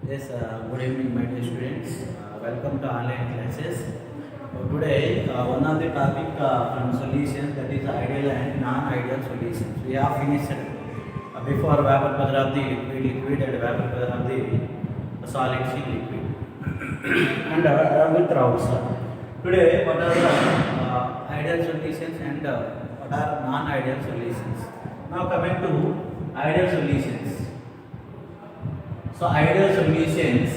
Yes, good evening, my dear students. Welcome to online classes. Today, one of the topic from solutions, that is ideal and non-ideal solutions. We have finished before vapor pressure of the liquid and vapor pressure of the solid C liquid and with routes. Today, what are the ideal solutions and what are non-ideal solutions? Now coming to ideal solutions. So ideal solutions.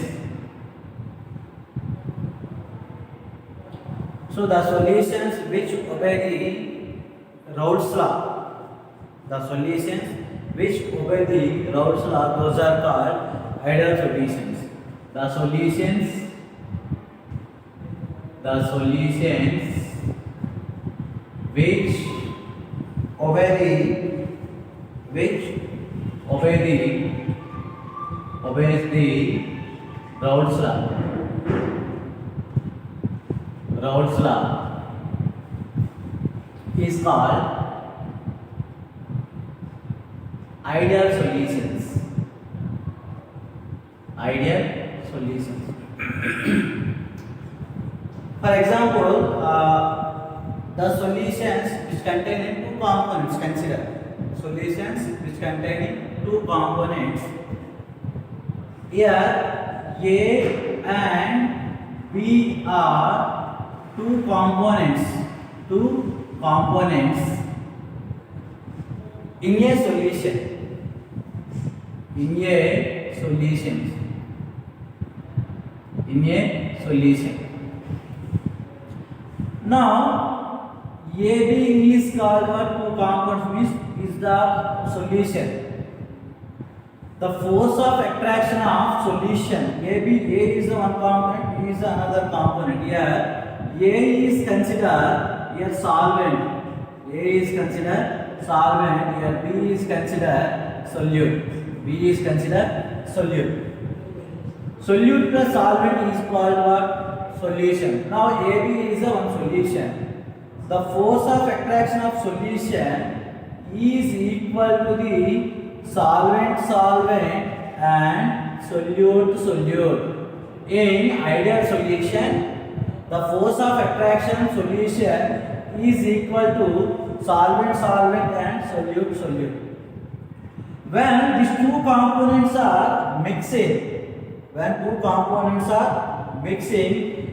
So the solutions which obey the Raoult's law. The solutions which obey the Raoult's law, those are called ideal solutions. The solutions which obeys the Raoult's law. Raoult's law is called ideal solutions. Ideal solutions. For example, the solutions which contain two components. Consider solutions which contain two components. Here, A and B are two components in a solution. Now, AB is called what? Two components means is the solution. The force of attraction of solution A is one component, B is another component. Here A is considered here solvent. A is considered solvent. Here B is considered solute. Solute plus solvent is called what? Solution. Now AB is one solution. The force of attraction of solution is equal to the solvent and solute. In ideal solution, the force of attraction solution is equal to solvent and solute. When these two components are mixing,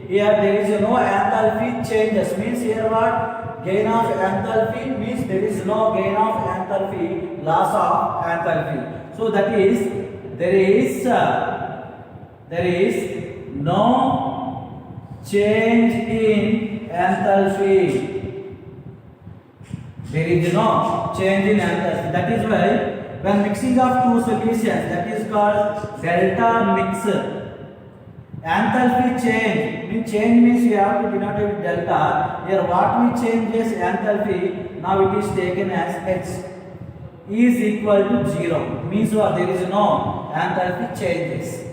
here there is no enthalpy changes. Means here what? Gain of enthalpy means there is no gain of enthalpy, loss of enthalpy. So that is there is no change in enthalpy. There is no change in enthalpy. That is why when mixing of two solutions, that is called delta mix. Enthalpy change means we have to denote it with delta. Here what we change is enthalpy. Now it is taken as H is equal to 0. Means what? There is no enthalpy changes.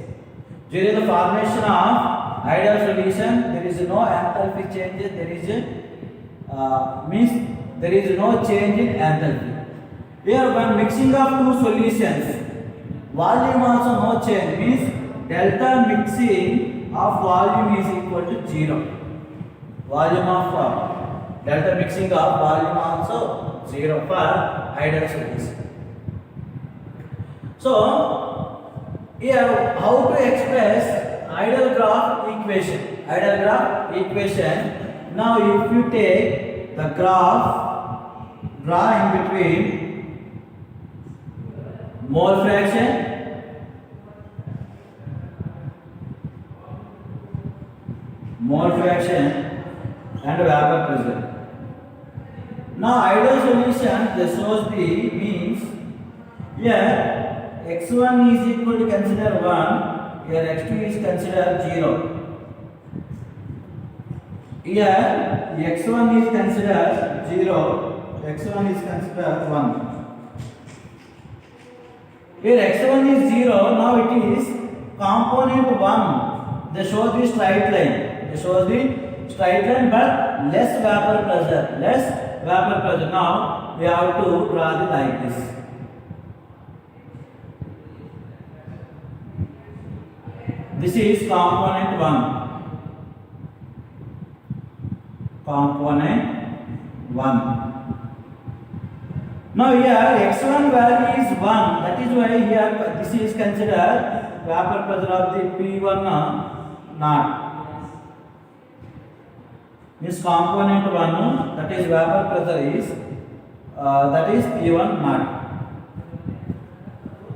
During the formation of ideal solution, there is no enthalpy changes. Means there is no change in enthalpy. Here when mixing of two solutions, volume also no change. Means delta mixing of volume is equal to 0. Volume of delta mixing of volume also 0 for ideal solution. So here how to express ideal graph equation. Now if you take the graph, draw in between mole fraction and vapor pressure. Now ideal solution, the source B means here x1 is equal to consider 1, here x2 is considered 0. Here x1 is considered 0, x1 is considered 1. Here x1 is 0, now it is component 1. They show the straight line. But less vapor pressure. Now we have to draw the like this. This is component 1. Component 1. Now here x1 value is 1. That is why here this is considered vapor pressure of the P1 naught. This component 1, that is vapor pressure is that is P1 naught.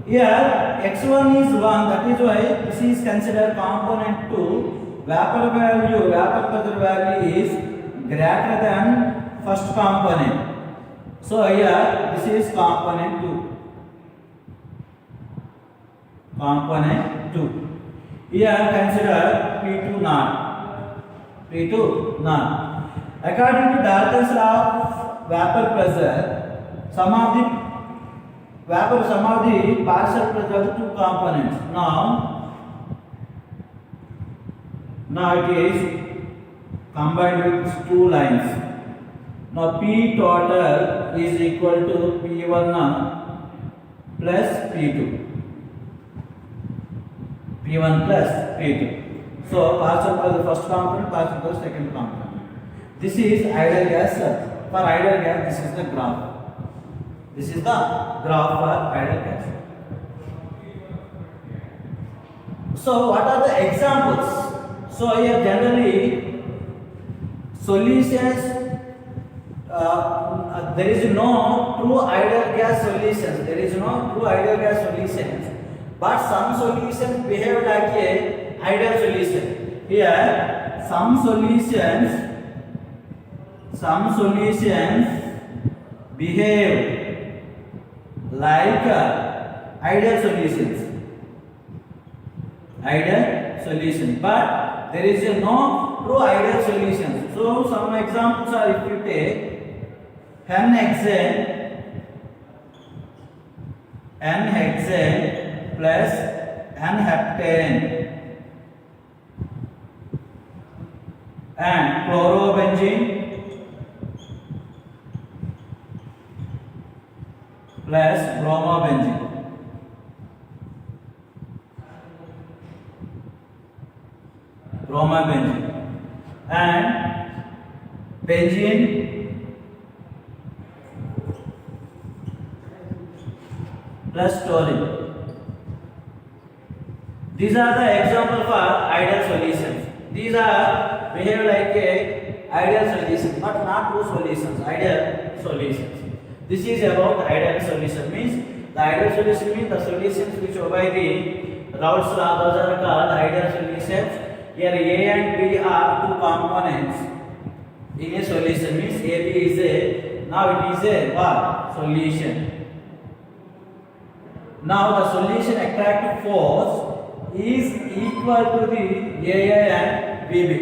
Here x1 is 1, that is why this is considered component 2. Vapor pressure value is greater than first component. So here this is component 2. Component 2. Here consider P2 naught. P2 naught. According to Dalton's law of vapor pressure, some of the partial pressure of two components. Now it is combined with two lines. Now P total is equal to P1 plus P2. P1 plus P2. So partial for the first component, partial for the second component. This is ideal gas. For ideal gas, this is the graph. This is the graph for ideal gas. So what are the examples? So here generally solutions, there is no true ideal gas solutions. There is no true ideal gas solutions. But some solutions behave like a ideal solution. Here some solutions behave like ideal solutions. But there is no true ideal solutions. So some examples are, if you take n-hexane plus n-heptane and chlorobenzene plus bromobenzene. And benzene plus toluene. These are the example for ideal solutions. These are behave like a ideal solution, but not true solutions. Ideal solutions. This is about ideal solution. Means the ideal solution means the solutions which obey the Raoult's law. Those are called ideal solutions. Here A and B are two components in a solution. Means AB is a, now it is a what? Solution. Now the solution attractive force is equal to the AA and BB.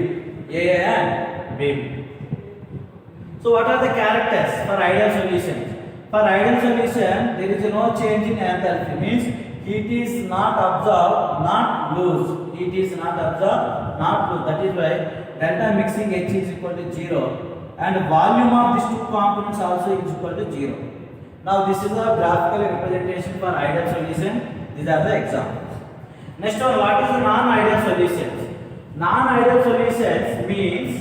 So what are the characters for ideal solutions? For ideal solution, there is no change in enthalpy. Means heat is not absorbed, not loose. Heat is not absorbed, not loose. That is why delta mixing H is equal to 0, and volume of these two components also is equal to 0. Now this is a graphical representation for ideal solution. These are the examples. Next one, what is the non-ideal solutions? Non-ideal solutions means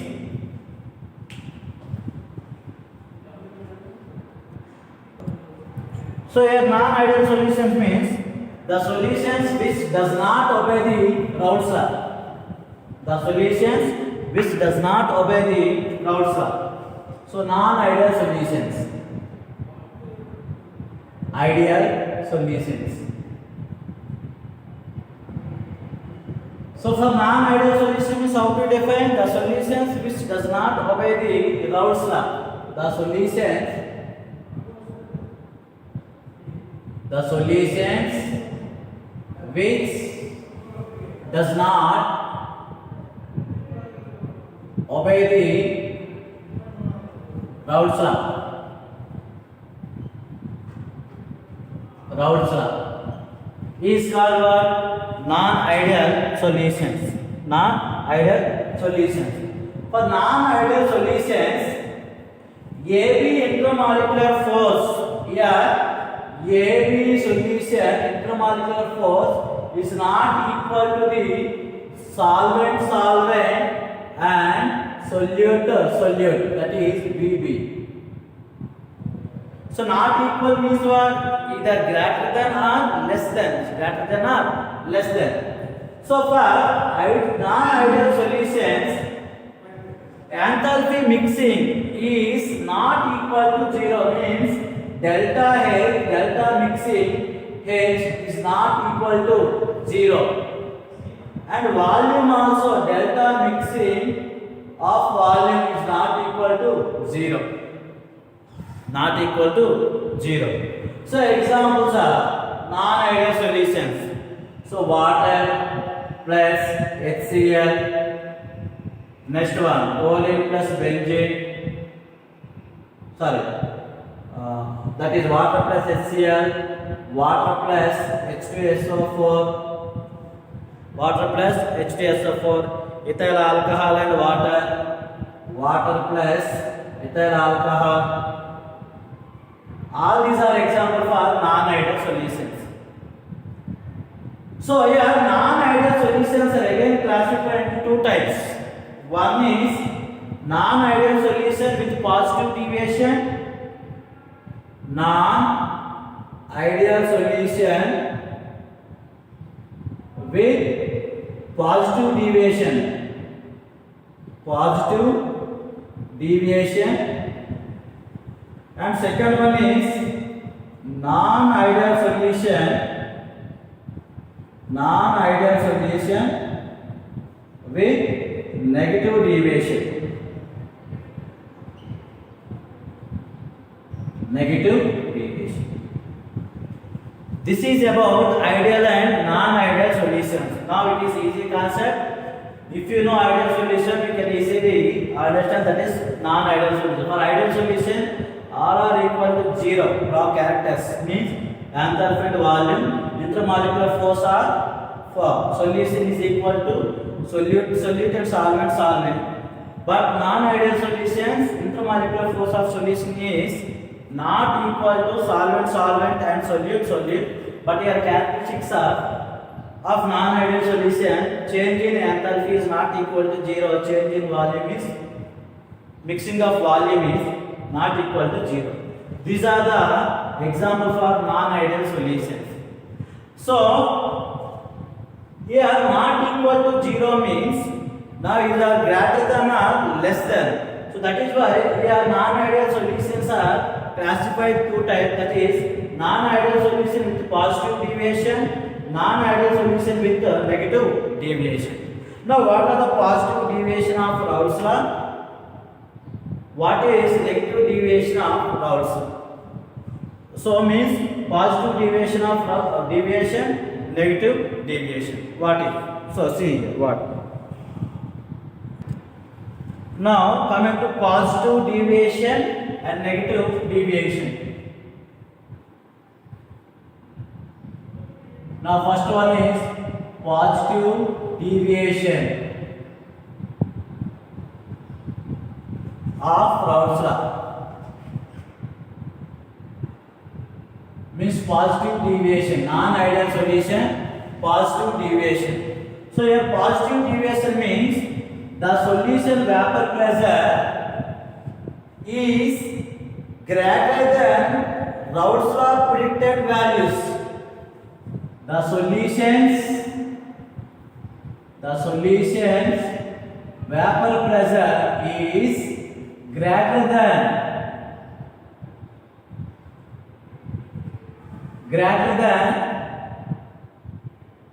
so here non-ideal solutions means the solutions which does not obey the Raoult's law. The solutions which does not obey the Raoult's law. So non-ideal solutions. Ideal solutions. So for non-ideal solution is how to define the solutions which does not obey the Raoult's law. The solutions which does not obey the Raoult's law. Is called what? Non-ideal solutions. Non-ideal solutions. For non-ideal solutions, AB intermolecular force, here AB solution intermolecular force is not equal to the solvent solvent and solute solute, that is BB. So not equal means what? Either greater than or less than. Greater than or less than. So for non-ideal solutions, enthalpy mixing is not equal to 0, means delta H, delta mixing H is not equal to 0. And volume also, delta mixing of volume is not equal to 0. Not equal to 0. So examples are non-ideal solutions. So water plus HCl. Next one, chlorine plus benzene. That is water plus HCl, water plus H2SO4, water plus H2SO4, ethyl alcohol and water, water plus ethyl alcohol. All these are examples for non-ideal solutions. So here non-ideal solutions are again classified into two types. One is non-ideal solution with positive deviation, non-ideal solution with positive deviation, and second one is non-ideal solution with negative deviation. This is about ideal and non-ideal solutions. Now it is easy concept. If you know ideal solution, you can easily understand that is non-ideal solution. For ideal solution, all are equal to 0. Raw characters means enthalpy and volume. Intermolecular force are for solution is equal to solute and solvent. But non-ideal solutions, intermolecular force of solution is not equal to solvent and solute. But your characteristics of non-ideal solution, change in enthalpy is not equal to 0. Change in volume is, mixing of volume is not equal to 0. These are the examples for non-ideal solutions. So here not equal to 0 means now either greater than or less than. So that is why here non-ideal solutions are classified two types, that is non-ideal solution with positive deviation, non-ideal solution with negative deviation. Now what are the positive deviation of Raoult's law? What is negative deviation of Raoult's law? So means positive deviation of deviation, negative deviation. What is? So see here what. Now coming to positive deviation and negative deviation. Now first one is positive deviation of Raoult's law. Means positive deviation, non-ideal solution, positive deviation. So here positive deviation means the solution vapor pressure is greater than Raoult's law predicted values. The solutions vapor pressure is greater than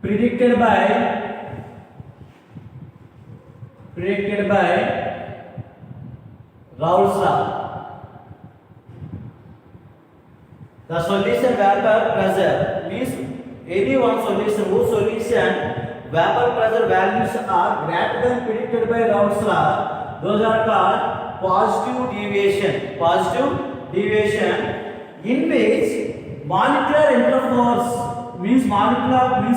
predicted by Raoult's law. The solution vapor pressure means any one solution whose solution vapor pressure values are greater than predicted by Raoult's law, those are called positive deviation. Positive deviation in which molecular interforce means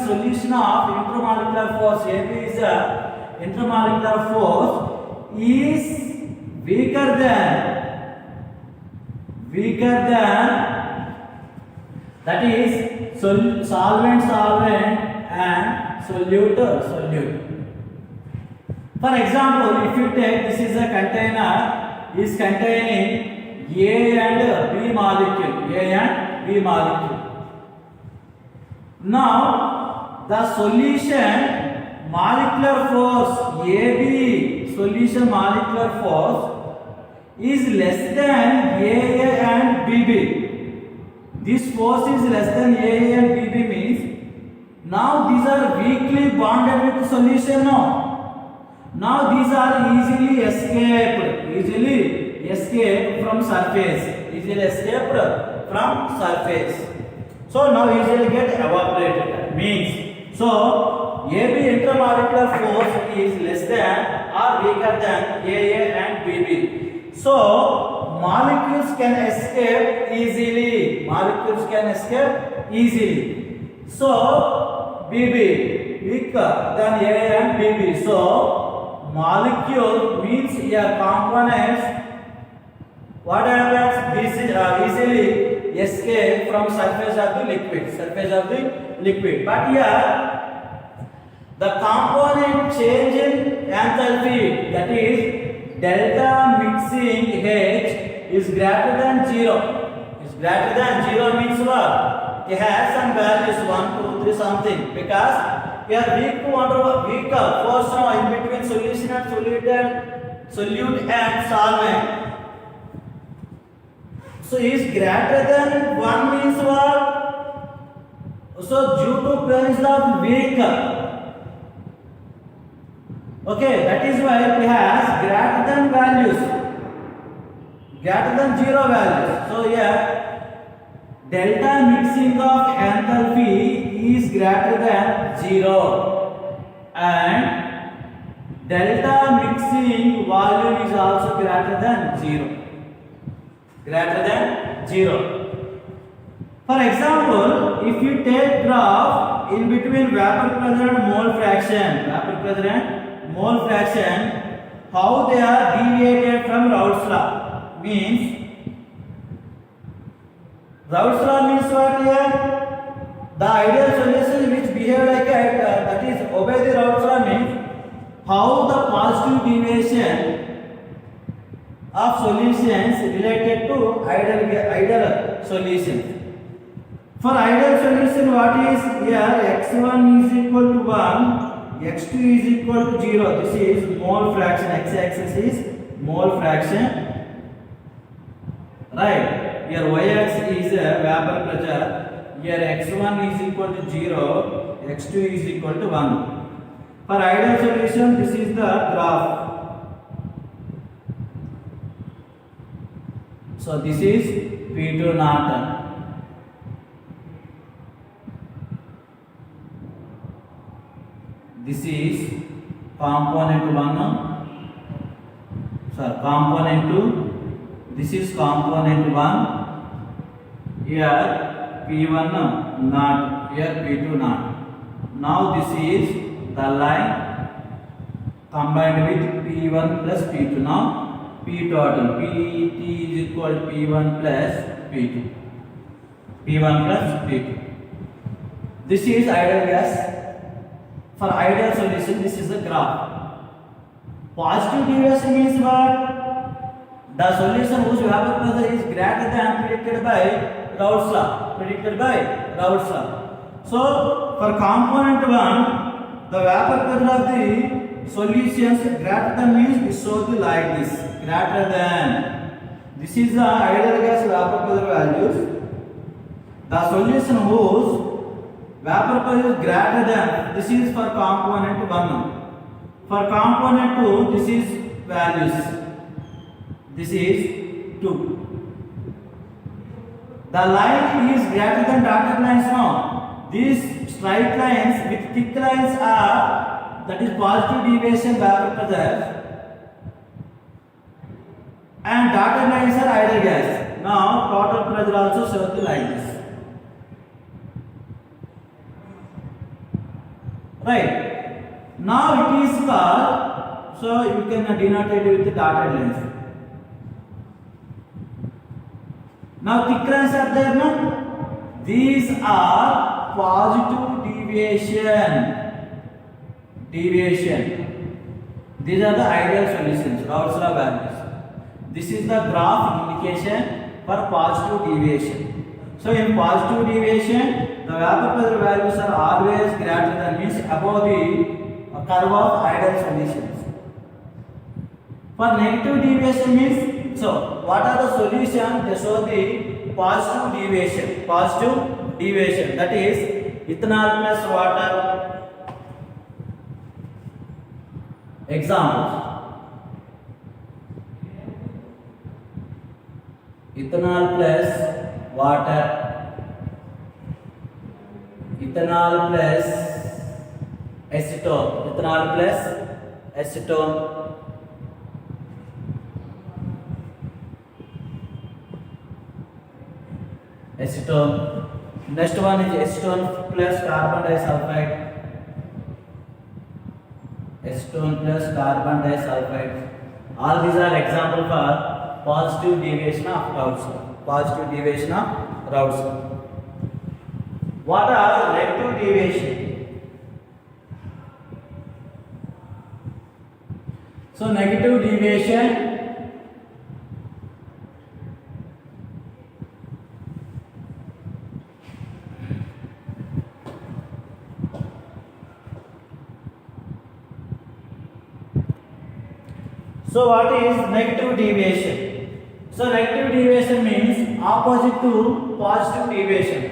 solution of intermolecular force. AB is a intermolecular force is weaker than that is solvent and solute. For example, if you take this is a container is containing A and B molecule, A and B molecule. Now the solution molecular force AB solution molecular force is less than AA and BB. This force is less than AA and BB means now these are weakly bonded with solution now. Now these are easily escaped from surface. Easily escaped from surface. So now easily get evaporated. Means so AB intermolecular force is less than or weaker than AA and BB. So molecules can escape easily. Molecules can escape easily. So BB weaker than AA and BB. So molecule means a components. What happens? This is easily escape from surface of the liquid. But here the component change in enthalpy, that is delta mixing H is greater than 0. Is greater than 0 means what? It has some values 1, 2, 3 something, because we are weak force now in between solution and solute and solvent. So is greater than 1 means what? So due to presence of weak. Okay, that is why it has greater than values. Greater than 0 values. So here delta mixing of enthalpy is greater than 0 and delta mixing volume is also greater than 0. Greater than 0. For example, if you take graph in between vapor pressure and mole fraction, how they are deviated from Raoult's law. Means Raoult's law means what here? The ideal solution which behave like that is obey the Raoult's law means how the positive deviation of solutions related to ideal solutions. For ideal solution, what is here? X1 is equal to 1, X2 is equal to 0. This is mole fraction. X-axis is mole fraction. Right. Here Y-axis is vapor pressure. Here X1 is equal to 0, X2 is equal to 1. For ideal solution, this is the graph. So this is P2 naught. This is component 1. Sorry, component 2. This is component 1. Here P1 naught. Here P2 naught. Now this is the line combined with P1 plus P2. Now P total, Pt is equal to P1 plus P2. P1 plus P2. This is ideal gas. For ideal solution, this is the graph. Positive deviation means what? The solution whose vapor pressure is greater than predicted by Raoult's law. So for component 1, the vapor pressure of the solutions greater than means we show the like this. Greater than. This is the ideal gas vapor pressure values. The solution whose vapor pressure is greater than, this is for component 1. For component 2, this is values. This is 2. The line is greater than dotted lines now. These straight lines with thick lines are, that is positive deviation vapor pressure, and dotted lines are ideal gas. Now total pressure also shows the like this. Right. Now it is called, so you can denote it with the dotted lines. Now thick lines are there now. These are positive deviation. These are the ideal solutions, Raoult's law values. This is the graph indication for positive deviation. So in positive deviation, the vapor pressure values are always greater than, means above the curve of ideal solutions. For negative deviation means, so what are the solutions? They show the positive deviation. Positive deviation, that is ethanol plus water. Examples: ethanol plus water, ethanol plus acetone, ethanol plus acetone, acetone. Next one is acetone plus carbon disulfide, acetone plus carbon disulfide. All these are example for positive deviation of Raoult's law. Positive deviation of Raoult's law. What are negative deviation? So negative deviation, so what is negative deviation? So negative deviation means opposite to positive deviation.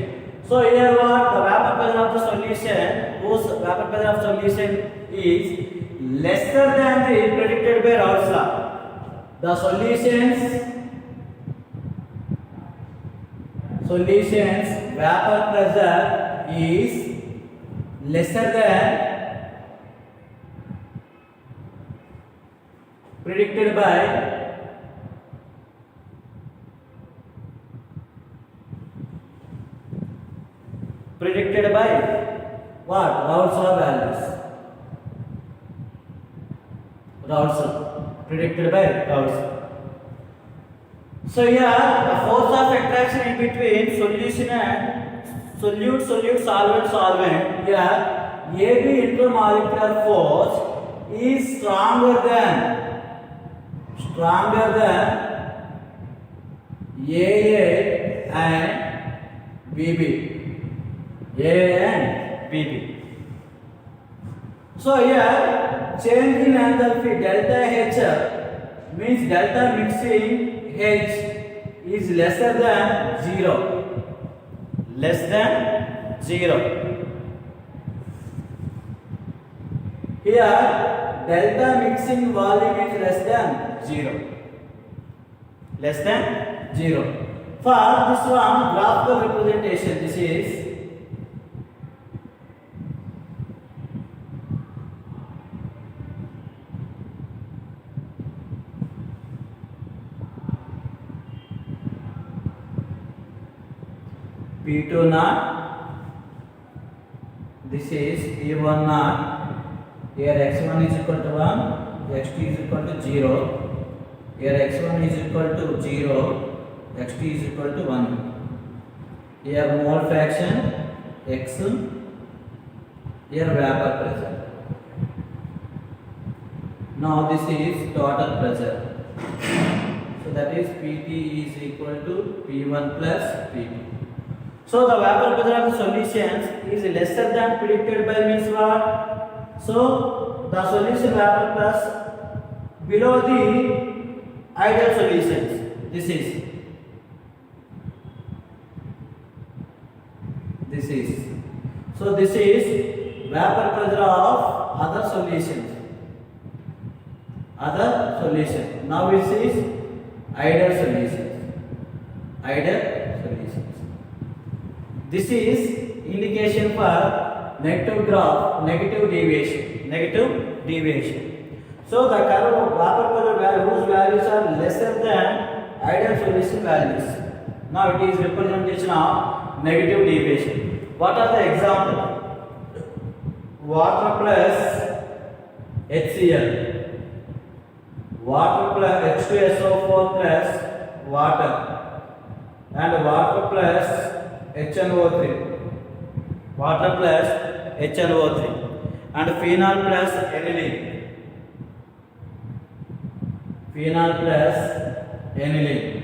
So here what, the vapor pressure of the solution, whose vapor pressure of solution is lesser than the predicted by Raoult's law. The solutions vapor pressure is lesser than predicted by what? Raoult's law values. Raoult's law. Predicted by Raoult's law. So here the force of attraction in between solution and solute, solvent. Here AB intermolecular force is stronger than AA and BB. AA and BB. So here change in enthalpy delta H means delta mixing H is lesser than 0. Less than 0. Here delta mixing volume is less than 0. Less than 0. For this one, graphical representation, this is P2 naught, this is P1 naught. Here x1 is equal to 1, x2 is equal to 0. Here x1 is equal to 0, x2 is equal to 1. Here mole fraction x, here vapor pressure. Now this is total pressure. So that is Pt is equal to P1 plus P2. So the vapor pressure of the solutions is lesser than predicted by means what? So the solution vapor plus below the ideal solutions. This is so this is vapor pressure of other solutions. Now this is ideal solutions. This is indication for negative deviation. So the curve of vapor pressure value whose values are lesser than ideal solution values. Now it is representation of negative deviation. What are the examples? Water plus HCl, water plus H2SO4 plus water, and water plus HNO3, and phenol plus aniline, phenol plus aniline,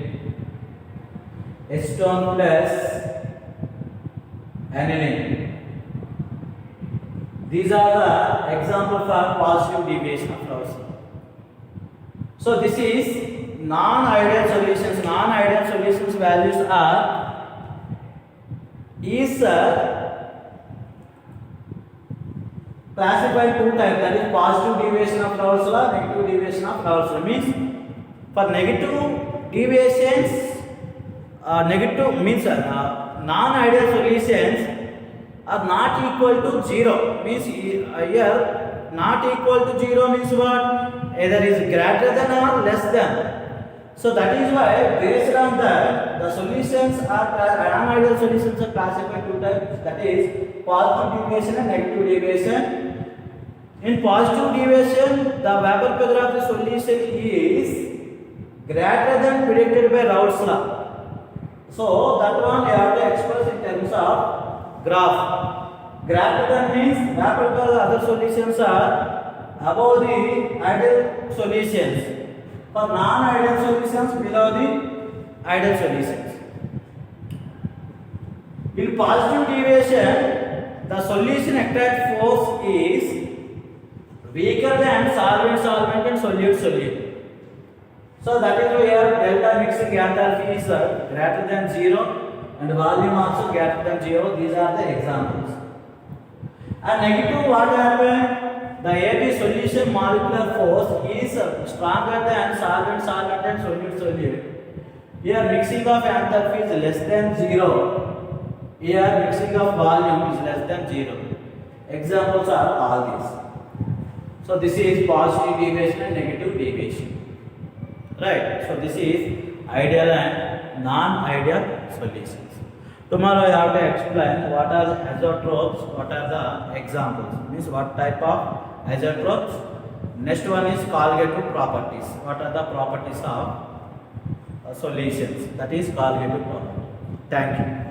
acetone plus aniline. These are the examples for positive deviation of Raoult's law. So this is non-ideal solutions. Non-ideal solutions values are classified two types, that is positive deviation of Raoult's law, negative deviation of Raoult's law. Means for negative deviations, negative means non-ideal solutions are not equal to 0. Means here not equal to 0 means what? Either is greater than or less than. So that is why based on that the solutions are non-ideal solutions are classified two types, that is positive deviation and negative deviation. In positive deviation, the Weber-Federer of the solution is greater than predicted by Raoult's law. So that one you have to express in terms of graph. Greater than means Weber-Federer other solutions are above the ideal solutions. For non-ideal solutions, below the ideal solutions. In positive deviation, the solution attract force is weaker than solvent and solute. So that is why here delta mixing enthalpy is greater than 0 and volume also greater than 0. These are the examples. And negative, what happened? The AB solution molecular force is stronger than solvent and solute. Here mixing of enthalpy is less than 0. Here mixing of volume is less than 0. Examples are all these. So this is positive deviation and negative deviation. Right. So this is ideal and non-ideal solutions. Tomorrow I have to explain what are the azeotropes, what are the examples, means what type of azeotropes. Next one is colligative properties. What are the properties of solutions? That is colligative property. Thank you.